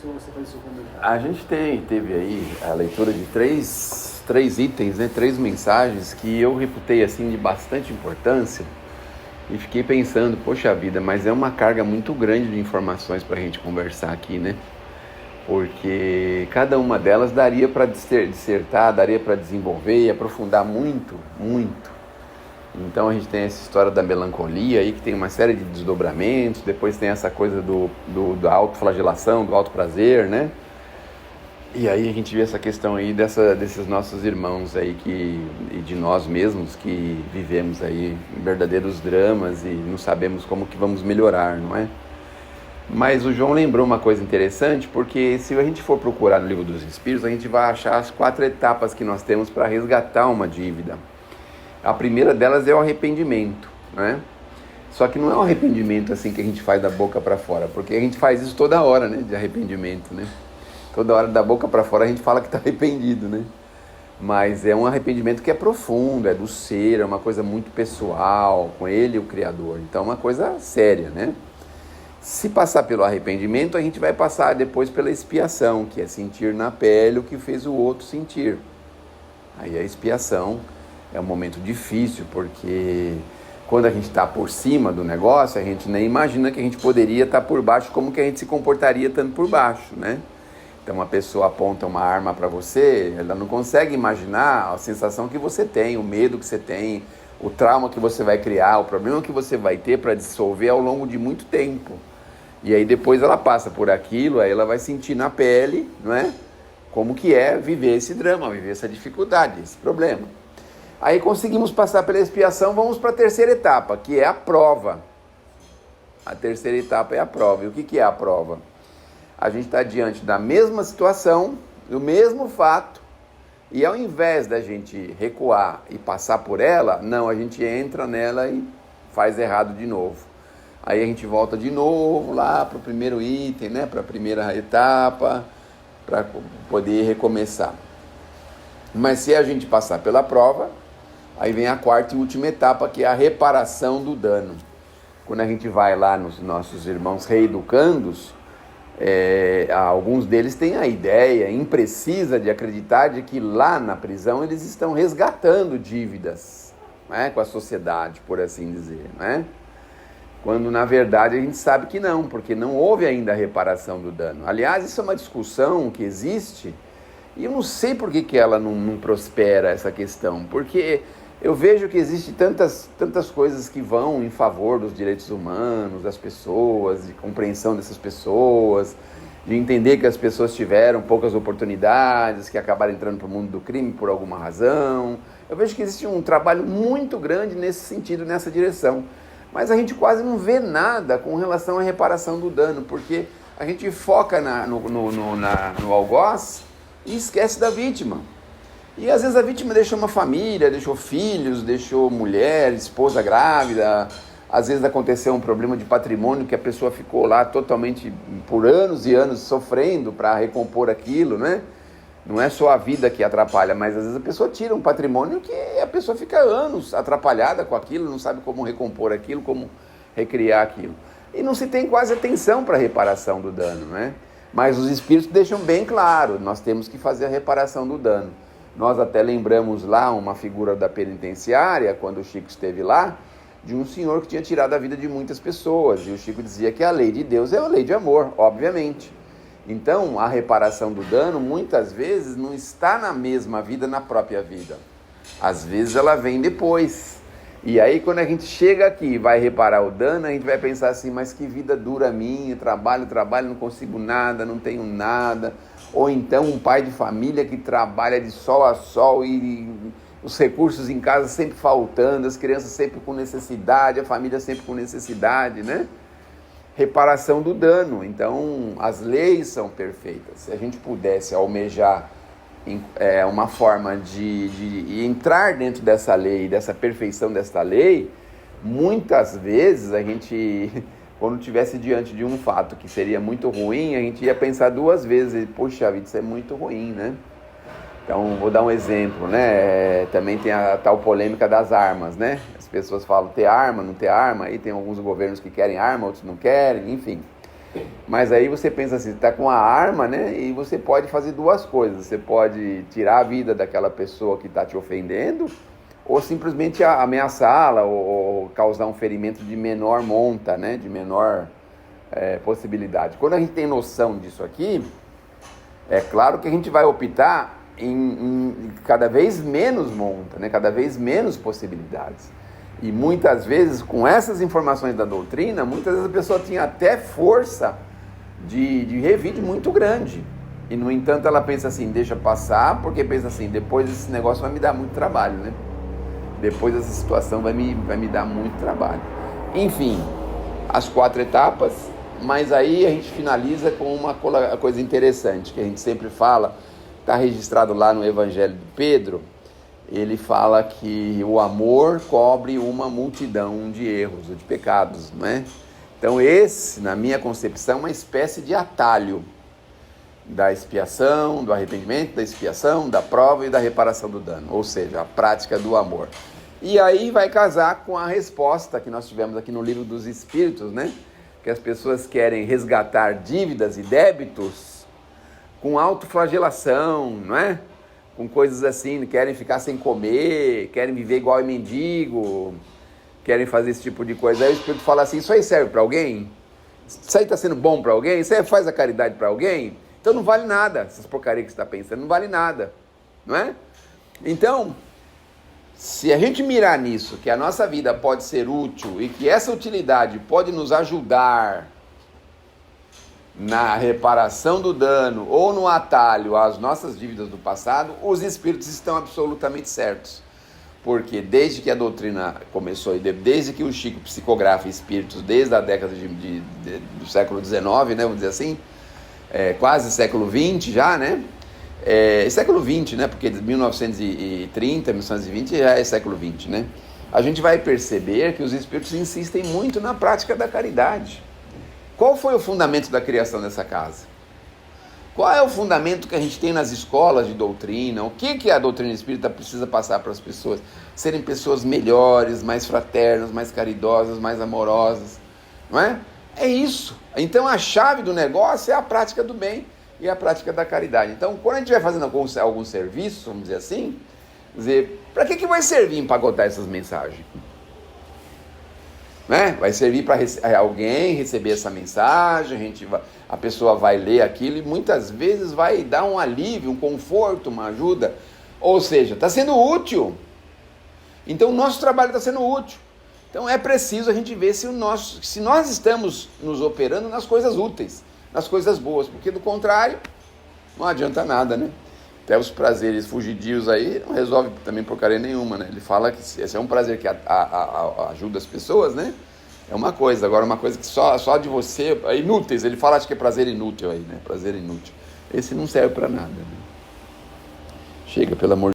se você faz seu comentário. A gente teve aí a leitura de três itens, né? 3 mensagens que eu reputei assim de bastante importância e fiquei pensando, poxa vida, mas é uma carga muito grande de informações para a gente conversar aqui, né? Porque cada uma delas daria para dissertar, daria para desenvolver e aprofundar muito, muito. Então a gente tem essa história da melancolia aí, que tem uma série de desdobramentos, depois tem essa coisa da autoflagelação, do autoprazer, né? E aí a gente vê essa questão aí desses nossos irmãos aí e de nós mesmos que vivemos aí verdadeiros dramas e não sabemos como que vamos melhorar, não é? Mas o João lembrou uma coisa interessante, porque se a gente for procurar no Livro dos Espíritos, a gente vai achar as 4 etapas que nós temos para resgatar uma dívida. A primeira delas é o arrependimento, né? Só que não é um arrependimento assim que a gente faz da boca para fora, porque a gente faz isso toda hora, né? De arrependimento, né? Toda hora da boca para fora a gente fala que está arrependido, né? Mas é um arrependimento que é profundo, é do ser, é uma coisa muito pessoal, com ele, o Criador. Então é uma coisa séria, né? Se passar pelo arrependimento, a gente vai passar depois pela expiação, que é sentir na pele o que fez o outro sentir. Aí a expiação é um momento difícil, porque quando a gente está por cima do negócio, a gente nem imagina que a gente poderia estar por baixo, como que a gente se comportaria estando por baixo, né? Então uma pessoa aponta uma arma para você, ela não consegue imaginar a sensação que você tem, o medo que você tem, o trauma que você vai criar, o problema que você vai ter para dissolver ao longo de muito tempo. E aí depois ela passa por aquilo, aí ela vai sentir na pele, não é? Como que é viver esse drama, viver essa dificuldade, esse problema. Aí conseguimos passar pela expiação, vamos para a terceira etapa, que é a prova. A terceira etapa é a prova. E o que é a prova? A gente está diante da mesma situação, do mesmo fato, e ao invés da gente recuar e passar por ela, não, a gente entra nela e faz errado de novo. Aí a gente volta de novo lá para o primeiro item, né, para a primeira etapa, para poder recomeçar. Mas se a gente passar pela prova, aí vem a quarta e última etapa, que é a reparação do dano. Quando a gente vai lá nos nossos irmãos reeducandos, alguns deles têm a ideia imprecisa de acreditar de que lá na prisão eles estão resgatando dívidas, né, com a sociedade, por assim dizer, né? Quando na verdade a gente sabe que não, porque não houve ainda a reparação do dano. Aliás, isso é uma discussão que existe, e eu não sei por que ela não prospera, essa questão, porque eu vejo que existem tantas coisas que vão em favor dos direitos humanos, das pessoas, de compreensão dessas pessoas, de entender que as pessoas tiveram poucas oportunidades, que acabaram entrando para o mundo do crime por alguma razão. Eu vejo que existe um trabalho muito grande nesse sentido, nessa direção. Mas a gente quase não vê nada com relação à reparação do dano, porque a gente foca no algoz e esquece da vítima. E às vezes a vítima deixou uma família, deixou filhos, deixou mulher, esposa grávida. Às vezes aconteceu um problema de patrimônio que a pessoa ficou lá totalmente por anos e anos sofrendo para recompor aquilo, né? Não é só a vida que atrapalha, mas às vezes a pessoa tira um patrimônio que a pessoa fica anos atrapalhada com aquilo, não sabe como recompor aquilo, como recriar aquilo. E não se tem quase atenção para a reparação do dano, né? Mas os espíritos deixam bem claro, nós temos que fazer a reparação do dano. Nós até lembramos lá uma figura da penitenciária, quando o Chico esteve lá, de um senhor que tinha tirado a vida de muitas pessoas. E o Chico dizia que a lei de Deus é a lei de amor, obviamente. Então, a reparação do dano, muitas vezes, não está na mesma vida, na própria vida. Às vezes ela vem depois. E aí, quando a gente chega aqui e vai reparar o dano, a gente vai pensar assim, mas que vida dura a minha, trabalho, não consigo nada, não tenho nada. Ou então um pai de família que trabalha de sol a sol e os recursos em casa sempre faltando, as crianças sempre com necessidade, a família sempre com necessidade, né? Reparação do dano. Então, as leis são perfeitas. Se a gente pudesse almejar uma forma de entrar dentro dessa lei, dessa perfeição dessa lei, muitas vezes a gente, quando estivesse diante de um fato que seria muito ruim, a gente ia pensar 2 vezes, poxa vida, isso é muito ruim, né? Então, vou dar um exemplo, né? Também tem a tal polêmica das armas, né? As pessoas falam ter arma, não ter arma, aí tem alguns governos que querem arma, outros não querem, enfim. Mas aí você pensa assim, você está com a arma, né? E você pode fazer duas coisas. Você pode tirar a vida daquela pessoa que está te ofendendo, ou simplesmente ameaçá-la, ou causar um ferimento de menor monta, né? De menor possibilidade. Quando a gente tem noção disso aqui, é claro que a gente vai optar em cada vez menos monta, né? Cada vez menos possibilidades. E muitas vezes, com essas informações da doutrina, muitas vezes a pessoa tinha até força de revide muito grande. E, no entanto, ela pensa assim, deixa passar, porque pensa assim, depois esse negócio vai me dar muito trabalho, né? Depois essa situação vai me dar muito trabalho. Enfim, as 4 etapas, mas aí a gente finaliza com uma coisa interessante, que a gente sempre fala, está registrado lá no Evangelho de Pedro. Ele fala que o amor cobre uma multidão de erros ou de pecados, não é? Então esse, na minha concepção, é uma espécie de atalho da expiação, do arrependimento, da expiação, da prova e da reparação do dano, ou seja, a prática do amor. E aí vai casar com a resposta que nós tivemos aqui no Livro dos Espíritos, né? Que as pessoas querem resgatar dívidas e débitos com autoflagelação, não é? Com coisas assim, querem ficar sem comer, querem viver igual mendigo, querem fazer esse tipo de coisa. Aí o Espírito fala assim, isso aí serve para alguém? Isso aí está sendo bom para alguém? Isso aí faz a caridade para alguém? Então não vale nada, essas porcarias que você está pensando, não vale nada, não é? Então, se a gente mirar nisso, que a nossa vida pode ser útil e que essa utilidade pode nos ajudar na reparação do dano ou no atalho às nossas dívidas do passado, os espíritos estão absolutamente certos. Porque desde que a doutrina começou, e desde que o Chico psicografa espíritos, desde a década do século XIX, né, vamos dizer assim, quase século XX já, né? Século XX, né? Porque 1930, 1920 já é século XX, né? A gente vai perceber que os espíritos insistem muito na prática da caridade. Qual foi o fundamento da criação dessa casa? Qual é o fundamento que a gente tem nas escolas de doutrina? O que a doutrina espírita precisa passar para as pessoas? Serem pessoas melhores, mais fraternas, mais caridosas, mais amorosas, não é? É isso. Então a chave do negócio é a prática do bem e a prática da caridade. Então, quando a gente vai fazendo algum serviço, vamos dizer assim, para que vai servir empacotar essas mensagens? Né? Vai servir para alguém receber essa mensagem, a pessoa vai ler aquilo e muitas vezes vai dar um alívio, um conforto, uma ajuda. Ou seja, está sendo útil. Então o nosso trabalho está sendo útil. Então é preciso a gente ver se nós estamos nos operando nas coisas úteis, nas coisas boas, porque do contrário, não adianta nada, né? Até os prazeres fugidios aí não resolve também porcaria nenhuma, né? Ele fala que esse é um prazer que ajuda as pessoas, né? É uma coisa, agora uma coisa que só de você, é inúteis, ele fala, acho que é prazer inútil aí, né? Prazer inútil. Esse não serve para nada, né? Chega, pelo amor de Deus.